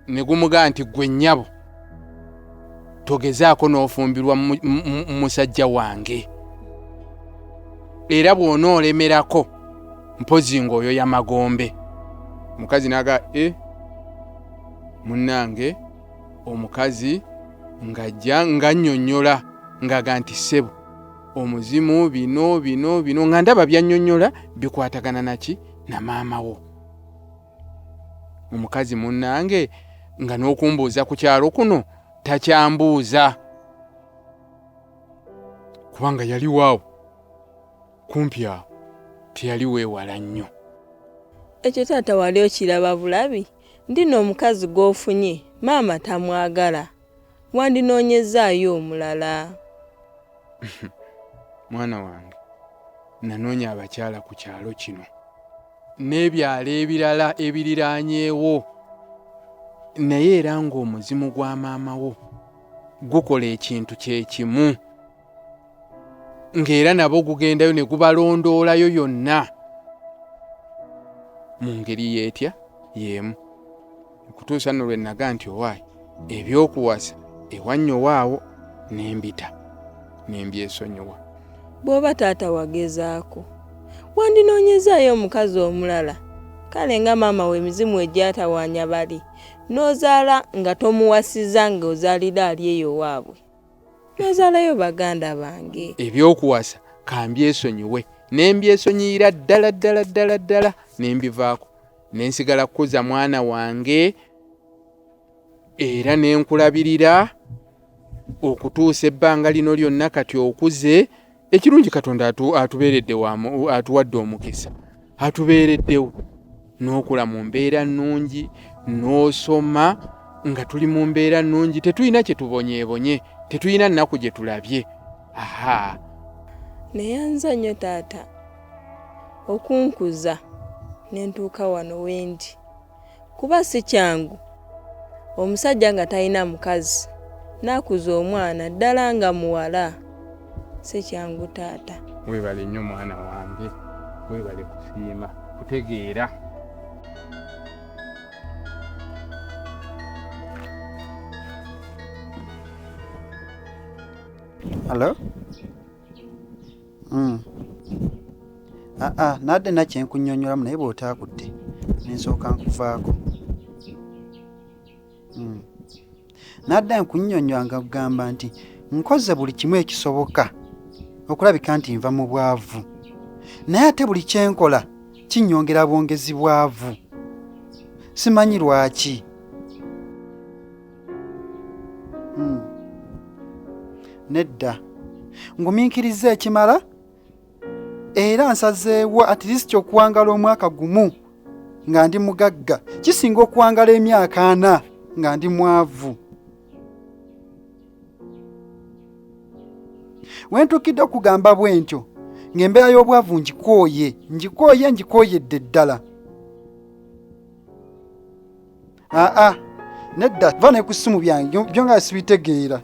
ne gumuga nti gwe nnyabo togezaako n'ofumbirwa musajja wange era bw'onoolemerako mpozi ng'oyo y'amagombe. Omukazi n'aga munnange omukazi ng'ajja ng'annyonnyola ng'aga nti ssebo omuzimu bino nga ndaba by'annyonnyola bikwatagana naki na maama wo. Omukazi munnange nga n'okumbuuza ku kyalo kuno takyambuuza kubanga yali waawo kumpi awo teyali weewala nnyo. Ekyo taata wali okiraba bulabi ndino omukazi gw'ofunye maama tamwagala wandinoonyezaayo omulala. Mwana wange nanoonya abakyala ku kyalo kino n'ebyalo ebirala ebiriraanyeewo naye era ng'omuzimu gwa maama wo gukola ekintu kye kimu ng'era nabo gugendayo ne gubalondoolayo yonna mu ngeri yeetya yeemu. Okutuusa nno lwe naga nti owaayi ebyokuwasa ewannyowa n'embita n'embyesonyiwa. Bw'oba taata wagezaako wandinoonyezaayo omukazi omulala kale nga maama we emizimu egyatawaanya bali n'ozaala nga tomuwasiza ng'ozaalira ali eyo waabwe n'ozaalayo baganda bange. Ebyokuwasa kambyesonyiwe n'embyesonyiira ddala n'embivaako n'ensigala kukuza mwana wange era n'enkulabirira okutuusa ebbanga lino lyonna kati okuze. Ekirungi Katonda atubeeredde atuwadde omukisa atubeereddewo n'okula mu mbeera nnungi n'osoma nga tuli mu mbeera nnungi tetulina kye tubonyeebonye tetulina nnaku gye tulabye. Neyanza nnyo taata okunkuza nentuuka wano wendi kuba si kyangu omusajja nga talina mukazi n'akuza omwana ddala nga muwala. Si kyangu taata. Weebale nnyo mwana wange weebale kusiima kutegeera. Hello? Nadde nakye nkunnyonnyolamu naye bw'otaakudde nensooka nkuvaako. Nadde nkunnyonnyola nga kugamba nti nkoze buli kimu ekisoboka okulabika nti nva mu bwavu naye ate buli kyenkola kinnyongera bwongezi bwavu. Simanyi lwaki. Nedda ngumiikiriza ekimala era nsazeewo at least okuwangala omwaka gumu nga ndi mugagga kisinga okuwangala emyaka 4 nga ndi mwavu. Wentukidde okugamba bwentyo ng'embeera y'obwavu ngikooyedde ddala. Nedda va ne ku ssimu byange byo nga sibitegeera.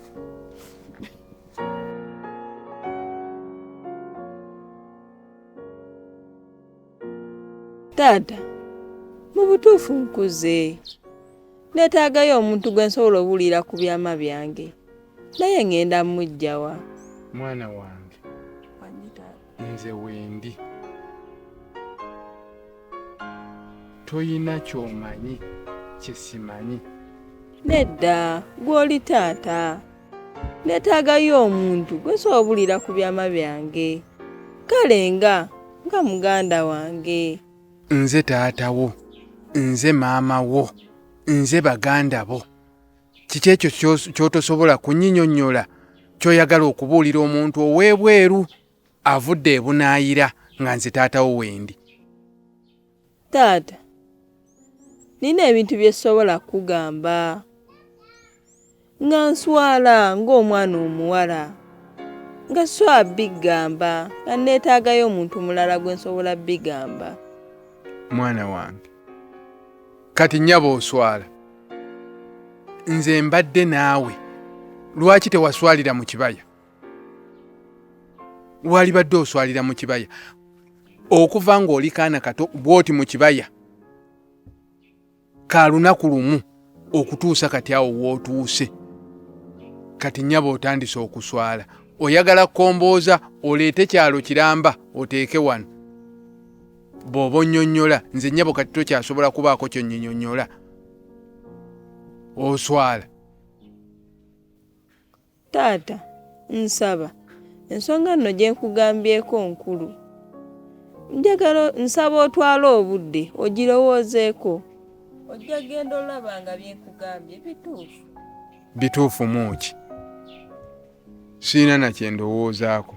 Taata mu butuufu nkuze neetaagayo omuntu gwe nsobola obuulira ku byama byange naye ngenda mmuggyawa. Mwana wange nze wendi toyina ky'omanyi kye simanyi. Nedda gw'oli taata neetaagayo omuntu gwe nsobola obuulira ku byama byange kale nga muganda wange. Nze taata wo nze maama wo nze baganda bo kiki ekyo ky'otosobola kunnyinyonnyola ky'oyagala okubuulira omuntu ow'ebweru avudde ebunaayira nga nze taata wo wendi. Taata nina ebintu bye sobola kugamba nga nswala ng'omwana omuwala nga so bigamba nga neetaagayo omuntu mulala gwe nsobola bigamba. Mwana wange kati nnyaba oswala nze mbadde naawe lwaki tewaswalira mu kibaya? Wali badde oswalira mu kibaya okuva ng'oli kaana kato bw'oti mu kibaya ka lunaku lumu okutuusa kati awo wootuuse. Kati nnyabo otandise okuswala. Oyagala kukombooza oleete kyalo kiramba oteeke wano. Bw'oba onnyonnyola nze nnyabo kati tokyasobola kubaako kyonnyonnyola. Oswala. Taata, nsaba. Ensonga nno gye nkugambyeko nkulu. Njagala nsaba otwala obudde ogirowoozeeko. Ojja genda olaba nga bye nkugambye bituufu. Bituufu muki? Siina na kye ndowoozaako.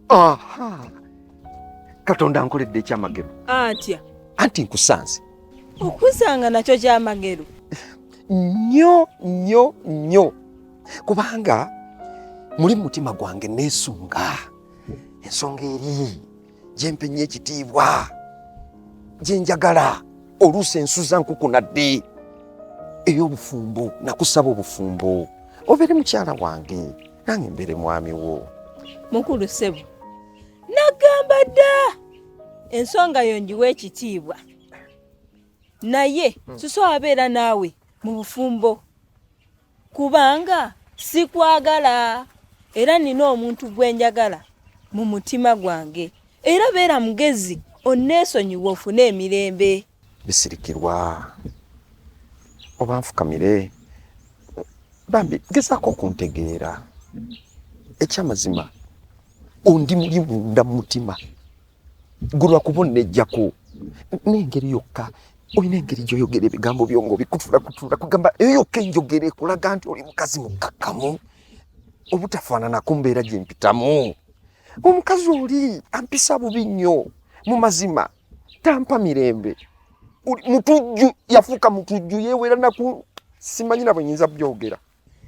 Aha. Katonda ankoledde ekyamagero. Atya. Anti nkusanze. Okusanga nakyo kyamagero. Nnyo. Kubanga muli mutima gwange neesunga. Ensonga eri gye mpenye ekitiibwa. Gye njagala oluusi ensuza nkukunadde. Ey'obufumbo nakusaba obufumbo. Obeere mukyala wange nange mbeere mwami wo. Mukulu ssebo. Nagamba dda ensonga yo njiwa ekitiibwa. Naye suso abeera naawe mu bufumbo. Kubanga sikwagala era nina omuntu gwe njagala mu mutima gwange. Era beera mugezi onneesonyiwa ofune emirembe. Bisirikirwa. Oba nfukamire. Bambi gezaako okuntegeera. Ekyamazima ondi muli munda mu mutima. Gulwa kubonejjako n'engeri yokka olina engeri gy'oyogera ebigambo byo ng'obikutula kugamba eyo yokka enjogera ekulaga nti oli mukazi mukkakkamu obutafaananako mbeera gye mpitamu. Omukazi oli ampisa bubi nnyo mu mazima tampa mirembe. Mutujju yafuuka mutujju yeewera naku simanyi na bwe nnyinza byogera.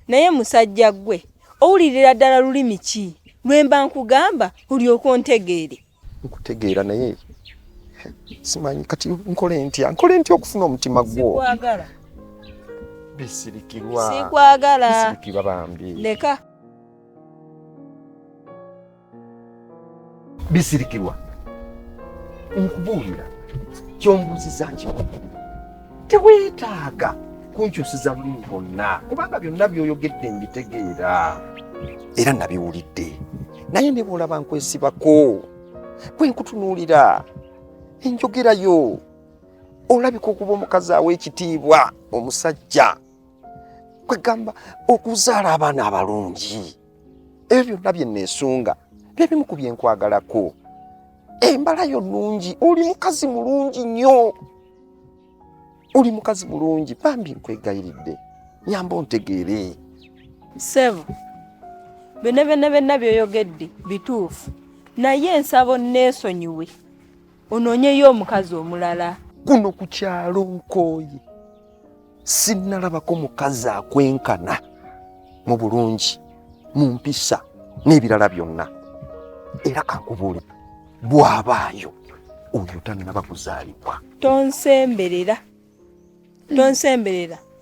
Naye musajja gwe owulirira ddala lulimi ki lwe mba nkugamba olyoka ontegeere. Nkutegeera naye simanyi kati nkole ntya okufuna omutima gwo. Sikwagala. Bisirikirwa. Sikwagala. Bisirikirwa bambi. Leka. Bisirikirwa. Nkubuulira kyombuuziza nti teweetaaga kunkyusiza lulimi lwonna kubanga byonna by'oyogedde mbitegeera era nabiwulidde. Naye ne bw'olaba nkwesibako bwe nkutunuulira enjogerayo olabika okuba omukazi aw'ekitiibwa omusajja kwegamba okuzaala abaana abalungi. Ebyo byonna bye neesunga bye bimu ku bye nkwagalako. Embalayo nnungi, oli mukazi mulungi nnyo. Oli mukazi mulungi bambi nkwegayiridde nyamba ontegeere. Ssebo, byonna by'oyogedde bituufu. Naye nsaba neesonyiwe onoonyeyo omukazi omulala. Kuno ku kyalo nkooye sinnalabako mukazi akwenkana mu bulungi mu mpisa n'ebirala byonna. Era kankubuulira bw'abaayo oyo tannaba kuzaalibwa. Tonsemberera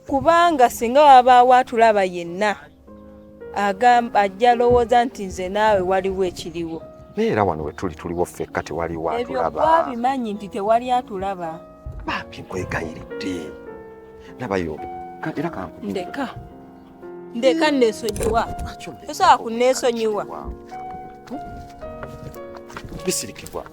kubanga singa wabaawo atulaba yenna ajja lowooza nti nze naawe waliwo ekiriwo. Naye era wano we tuliwo ffekka tewaliwo atulaba. Ebyo gwabimanyi nti tewali atulaba. Bambi nkwegayiridde nabayo era kankubuulira. Ndeka neesonyiwa. Tosobola kunneesonyiwa. Bisirikirwa.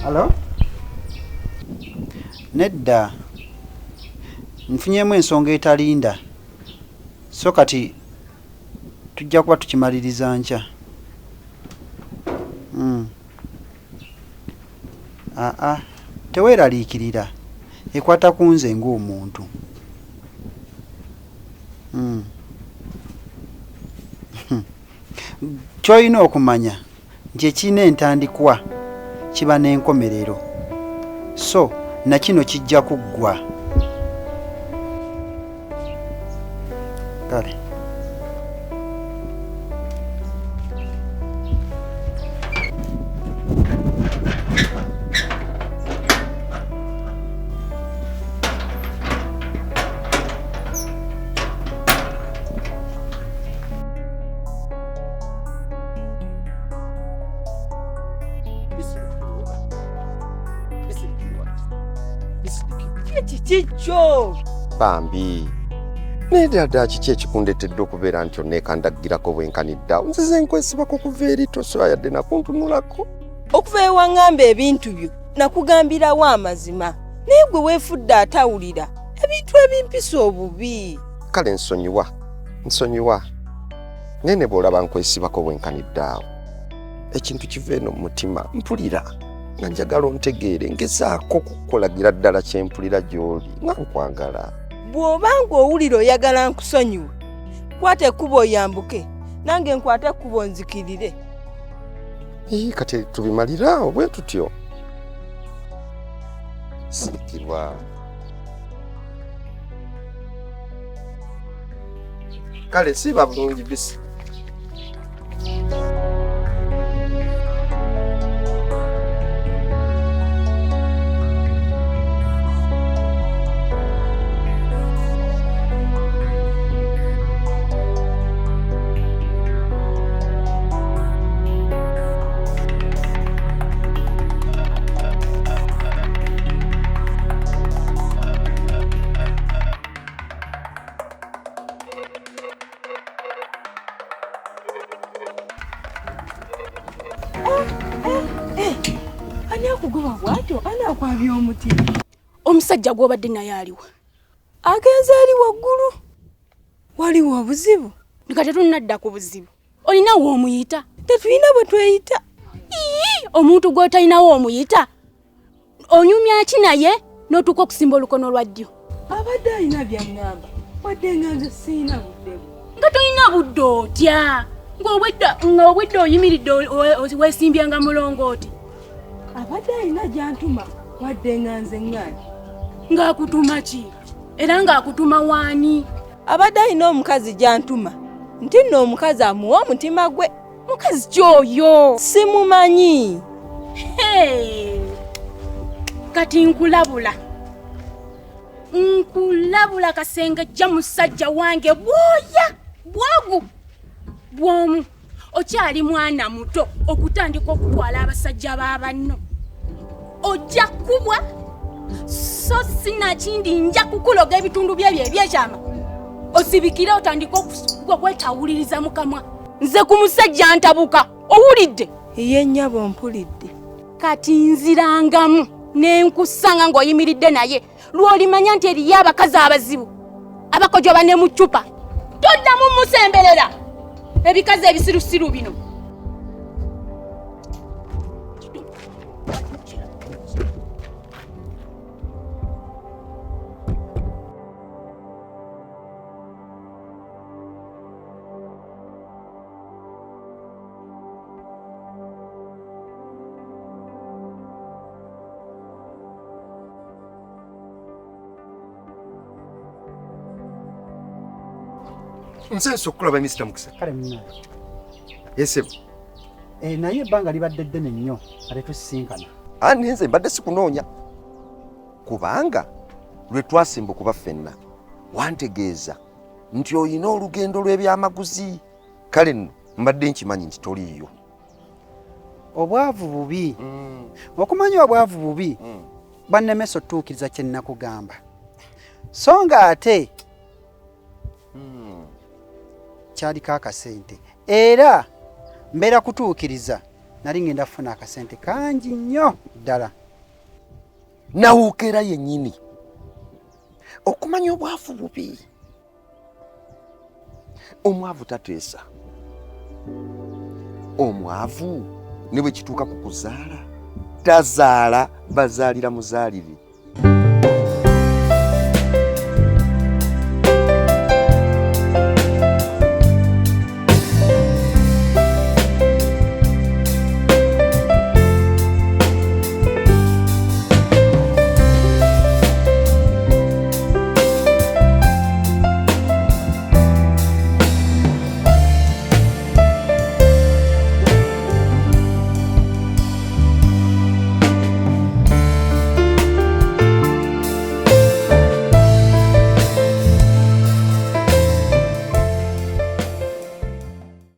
Halo? Nedda. Nfunyemu ensonga etalinda. So kati tujja kuba tukimaliriza nkya. Teweeraliikirira. Ekwata ku nze ng'omuntu. Ky'olina okumanya nti ekirina entandikwa kiba n'enkomerero, so na kino kijja kuggwa. Kale Kikyo Bambi, nedda kiki ekikundetedde okubeera nti onneekandagirako bwenkaniddeawo? Nzize nkwesibako kuva eri tosobola yadde nakuntunulako. okuva ewaŋŋamba ebintu byo nakugambirawo amazima naye gwe weefudde atawulira ebintu ebimpisa obubi. Kale nsonyiwa naye ne bw'olaba nkwesibako bwenkaniddeawo ekintu kiva eno mu mutima mpulira nga njagala ontegeere ngezaako kukulagira ddala kyempulira gy'oli nga nkwagala. Bw'obanga owulira oyagala nkusonyiwe kwata ekkubo oyambuke nange nkwate ekkubo nzikirire. Kati tubimaliraawo bwe tutyo. Sirikirwa. Kale siba bulungi bisi. Ani akugoba bw'atyo? Ani akwabya omuti? Omusajja gw'obadde naye aliwa? Agenze ali waggulu. Waliwo obuzibu? Nga tetunnadda ku buzibu. Olinawo omuyita? Tetulina bwe tweyita. Omuntu gw'otalinawo omuyita? Onyumya ki naye n'otuuka okusimba olukono lwa ddyo? Abadde alina by'aŋŋamba wadde nga nze sirina buddemu. Nga tolina budde otya? Ng'obwedde oyimiridde weesimbyanga mulongooti. Abadde alina gy'antuma wadde nga nze ŋŋaani. Ng'akutuma ki? Era ng'akutuma waani? Abadde alina omukazi gy'antuma nti nno omukazi amuwa omutima gwe. Mukazi ki oyo? Simumanyi. Kati nkulabula kasengejja musajja wange bwoya bwagu bwomu. Okyali mwana muto okutandika okutwala abasajja b'abanno. Ojja kubwa so sinakindi nja kukuloga ebitundu byebyo ebyekyama osibikire otandika okwetawuliriza mukamwa. Nze ku musajja ntabuka owulidde? Ye nnyabo mpulidde. Kati nzirangamu n'enkusanga ng'oyimiridde naye lw'olimanya nti eriyo abakazi abazibu abakojoba ne mu ccupa. Toddamu musemberera ebikazi ebisirusiru bino. Nsenso okulaba Mr. Mukisa. kale munna. Yesebo. Naye ebbanga libadde ddene nnyo ate tusisinkana. Ani nze mbadde sikunoonya. Kubanga lwe twasimba okuba ffenna wantegeeza nti oyina olugendo lw'ebyamaguzi. Kale nno mbadde nkimanyi nti toliiyo. Obwavu bubi. Okumanya obwavu bubi bannemesa otuukiriza kye nnakugamba. So nga ate kyaliko akasente era mbeera kutuukiriza nali ngenda kufuna akasente kangi nnyo ddala. Nawuuka era yennyini okumanya obwavu bubi. Omwavu tateesa. Omwavu ne bwe kituuka ku kuzaala tazaala bazaalira muzaalire.